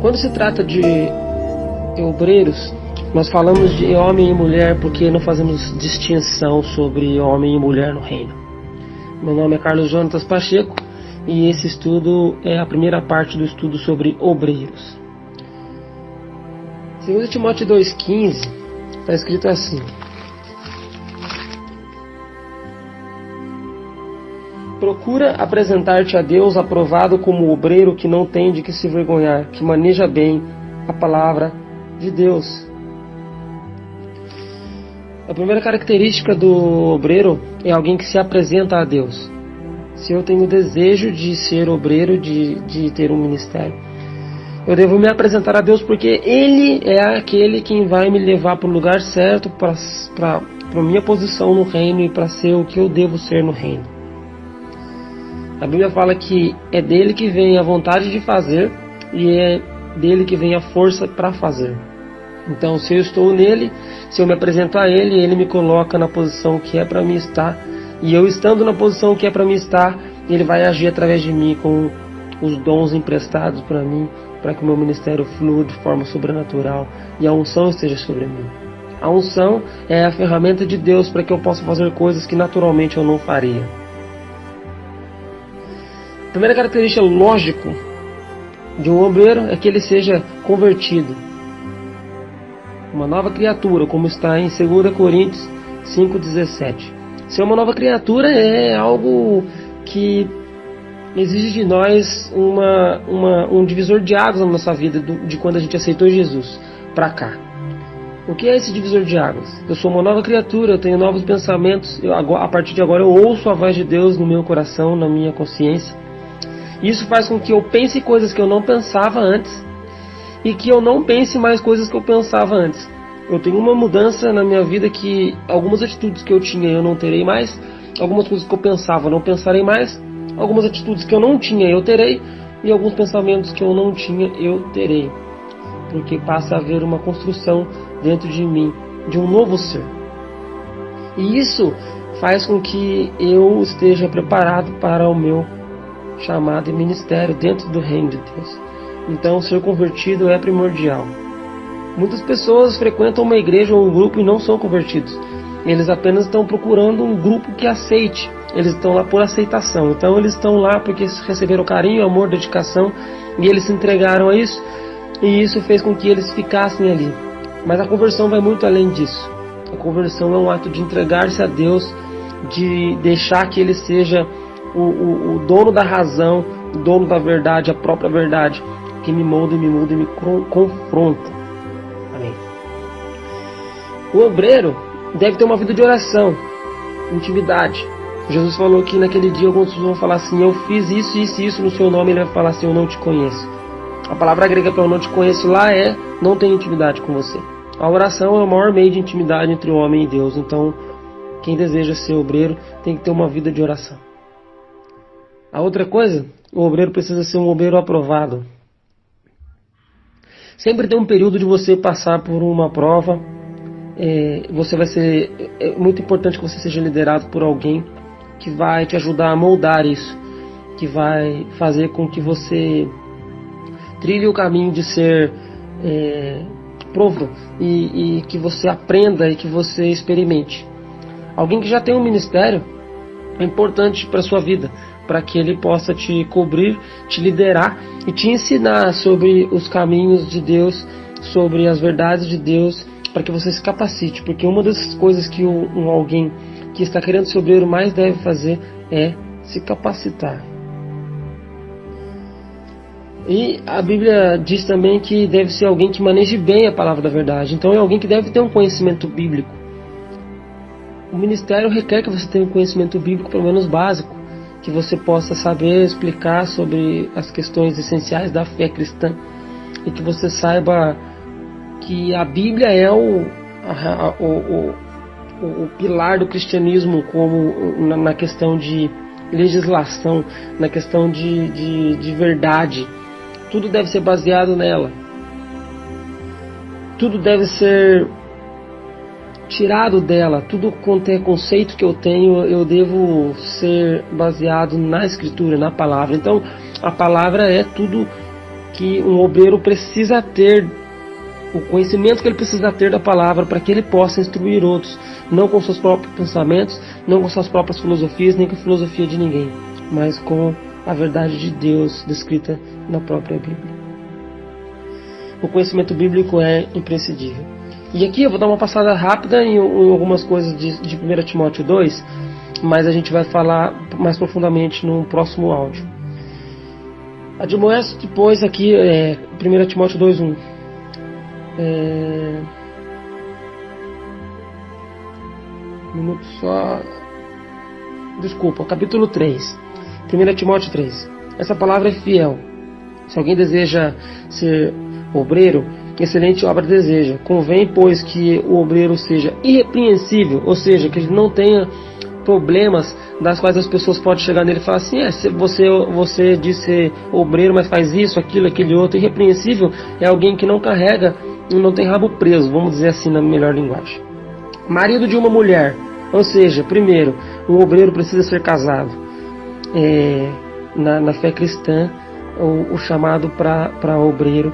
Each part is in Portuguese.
Quando se trata de obreiros, nós falamos de homem e mulher porque não fazemos distinção sobre homem e mulher no reino. Meu nome é Carlos Jonatas Pacheco e esse estudo é a primeira parte do estudo sobre obreiros. 2 Timóteo 2,15 está escrito assim: procura apresentar-te a Deus aprovado como obreiro que não tem de que se vergonhar, que maneja bem a palavra de Deus. A primeira característica do obreiro é alguém que se apresenta a Deus. Se eu tenho desejo de ser obreiro, de ter um ministério, eu devo me apresentar a Deus, porque Ele é aquele quem vai me levar para o lugar certo, para a minha posição no reino e para ser o que eu devo ser no reino. A Bíblia fala que é dele que vem a vontade de fazer e é dele que vem a força para fazer. Então, se eu estou nele, se eu me apresento a ele, ele me coloca na posição que é para mim estar. E eu estando na posição que é para mim estar, ele vai agir através de mim com os dons emprestados para mim, para que o meu ministério flua de forma sobrenatural e a unção esteja sobre mim. A unção é a ferramenta de Deus para que eu possa fazer coisas que naturalmente eu não faria. A primeira característica lógica de um obreiro é que ele seja convertido, uma nova criatura, como está em 2 Coríntios 5,17. Ser uma nova criatura é algo que exige de nós um divisor de águas na nossa vida, de quando a gente aceitou Jesus para cá. O que é esse divisor de águas? Eu sou uma nova criatura, eu tenho novos pensamentos, a partir de agora eu ouço a voz de Deus no meu coração, na minha consciência. Isso faz com que eu pense coisas que eu não pensava antes e que eu não pense mais coisas que eu pensava antes. Eu tenho uma mudança na minha vida que algumas atitudes que eu tinha eu não terei mais, algumas coisas que eu pensava eu não pensarei mais, algumas atitudes que eu não tinha eu terei e alguns pensamentos que eu não tinha eu terei. Porque passa a haver uma construção dentro de mim, de um novo ser. E isso faz com que eu esteja preparado para o meu chamado e ministério dentro do reino de Deus. Então, ser convertido é primordial. Muitas pessoas frequentam uma igreja ou um grupo e não são convertidos. Eles apenas estão procurando um grupo que aceite. Eles estão lá por aceitação. Então, eles estão lá porque receberam carinho, amor, dedicação e eles se entregaram a isso. E isso fez com que eles ficassem ali. Mas a conversão vai muito além disso. A conversão é um ato de entregar-se a Deus, de deixar que Ele seja o dono da razão, o dono da verdade, a própria verdade, que me molda e me confronta. Amém. O obreiro deve ter uma vida de oração, intimidade. Jesus falou que naquele dia alguns vão falar assim: eu fiz isso, isso e isso no seu nome. Ele vai falar assim: eu não te conheço. A palavra grega para eu não te conheço lá é não tenho intimidade com você. A oração é o maior meio de intimidade entre o homem e Deus. Então, quem deseja ser obreiro tem que ter uma vida de oração. A outra coisa, o obreiro precisa ser um obreiro aprovado. Sempre tem um período de você passar por uma prova. É muito importante que você seja liderado por alguém que vai te ajudar a moldar isso, que vai fazer com que você trilhe o caminho de ser provo e que você aprenda e que você experimente. Alguém que já tem um ministério é importante para a sua vida, para que ele possa te cobrir, te liderar e te ensinar sobre os caminhos de Deus, sobre as verdades de Deus, para que você se capacite. Porque uma das coisas que alguém que está querendo ser obreiro mais deve fazer é se capacitar. E a Bíblia diz também que deve ser alguém que maneje bem a palavra da verdade. Então é alguém que deve ter um conhecimento bíblico. O ministério requer que você tenha um conhecimento bíblico, pelo menos básico, que você possa saber explicar sobre as questões essenciais da fé cristã e que você saiba que a Bíblia é o pilar do cristianismo, como na questão de legislação, na questão de verdade. Tudo deve ser baseado nela. Tudo deve ser tirado dela. Tudo quanto é conceito que eu tenho, eu devo ser baseado na Escritura, na palavra. Então, a palavra é tudo que um obreiro precisa ter o conhecimento que ele precisa ter da palavra para que ele possa instruir outros, não com seus próprios pensamentos, não com suas próprias filosofias, nem com a filosofia de ninguém, mas com a verdade de Deus descrita na própria Bíblia. O conhecimento bíblico é imprescindível. E aqui eu vou dar uma passada rápida em algumas coisas de 1 Timóteo 2, mas a gente vai falar mais profundamente no próximo áudio. Admoesto depois aqui 1 Timóteo 2:1. Um minuto só. Desculpa, capítulo 3. 1 Timóteo 3. Essa palavra é fiel. Se alguém deseja ser obreiro, excelente obra deseja. Convém, pois, que o obreiro seja irrepreensível, ou seja, que ele não tenha problemas das quais as pessoas podem chegar nele e falar assim: você diz ser obreiro, mas faz isso, aquilo, aquele outro. Irrepreensível é alguém que não carrega e não tem rabo preso, vamos dizer assim na melhor linguagem. Marido de uma mulher, ou seja, primeiro, um obreiro precisa ser casado. Na fé cristã, o chamado para obreiro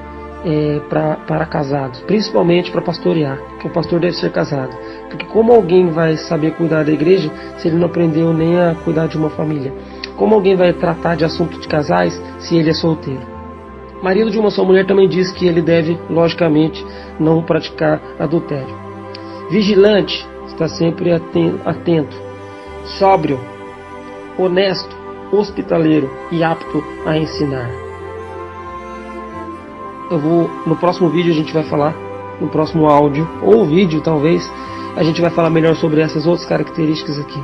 para casados, principalmente para pastorear, que o pastor deve ser casado, porque como alguém vai saber cuidar da igreja se ele não aprendeu nem a cuidar de uma família? Como alguém vai tratar de assunto de casais se ele é solteiro? Marido de uma só mulher também diz que ele deve, logicamente, não praticar adultério. Vigilante, está sempre atento, sóbrio, honesto, hospitaleiro e apto a ensinar. No próximo vídeo a gente vai falar, no próximo áudio, ou vídeo talvez, a gente vai falar melhor sobre essas outras características aqui.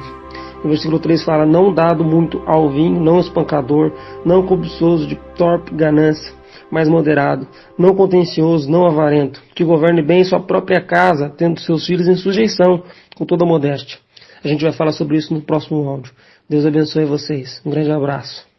No versículo 3 fala: não dado muito ao vinho, não espancador, não cobiçoso de torpe ganância, mas moderado, não contencioso, não avarento, que governe bem sua própria casa, tendo seus filhos em sujeição, com toda modéstia. A gente vai falar sobre isso no próximo áudio. Deus abençoe vocês. Um grande abraço.